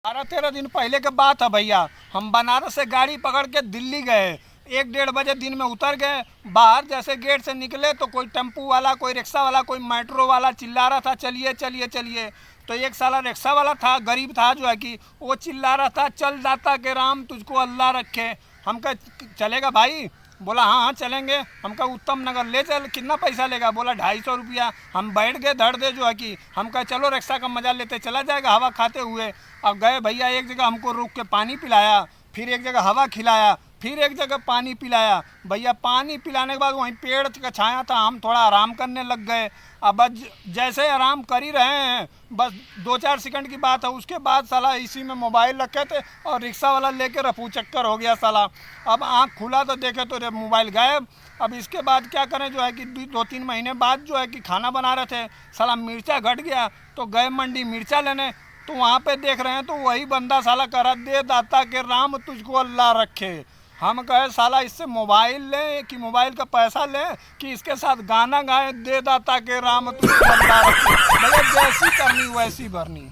12-13 दिन पहले के बात है भैया। हम बनारस से गाड़ी पकड़ के दिल्ली गए। 1-1:30 बजे दिन में उतर गए। बाहर जैसे गेट से निकले तो कोई टेम्पू वाला, कोई रिक्शा वाला, कोई मेट्रो वाला चिल्ला रहा था, चलिए चलिए चलिए। तो एक साला रिक्शा वाला था, गरीब था जो है कि वो चिल्ला रहा था, चल दाता के राम तुझको अल्लाह रखे। हम कहा चलेगा भाई? बोला हाँ हाँ चलेंगे। हम कहा उत्तम नगर ले चल, कितना पैसा लेगा? बोला 250 रुपया। हम बैठ गए धड़ दे जो है कि हम कहा चलो रिक्शा का मजा लेते, चला जाएगा हवा खाते हुए। अब गए भैया, एक जगह हमको रुक के पानी पिलाया, फिर एक जगह हवा खिलाया, फिर एक जगह पानी पिलाया। भैया पानी पिलाने के बाद वहीं पेड़ का छाया था, हम थोड़ा आराम करने लग गए। अब बस जैसे आराम कर ही रहे हैं, बस 2-4 सेकंड की बात है, उसके बाद साला इसी में मोबाइल रखे थे और रिक्शा वाला लेके रफू चक्कर हो गया साला। अब आँख खुला तो देखे तो मोबाइल गायब। अब इसके बाद क्या करें जो है कि 2-3 महीने बाद जो है कि खाना बना रहे थे, साला मिर्चा घट गया तो गए मंडी मिर्चा लेने। तो वहाँ पे देख रहे हैं तो वही बंदा साला कह रहा दे दाता के राम तुझको अल्लाह रखे। हम कहे साला इससे मोबाइल लें कि मोबाइल का पैसा लें कि इसके साथ गाना गाएं, दे दाता के राम तुझको अल्लाह रखे। भैया जैसी करनी वैसी भरनी।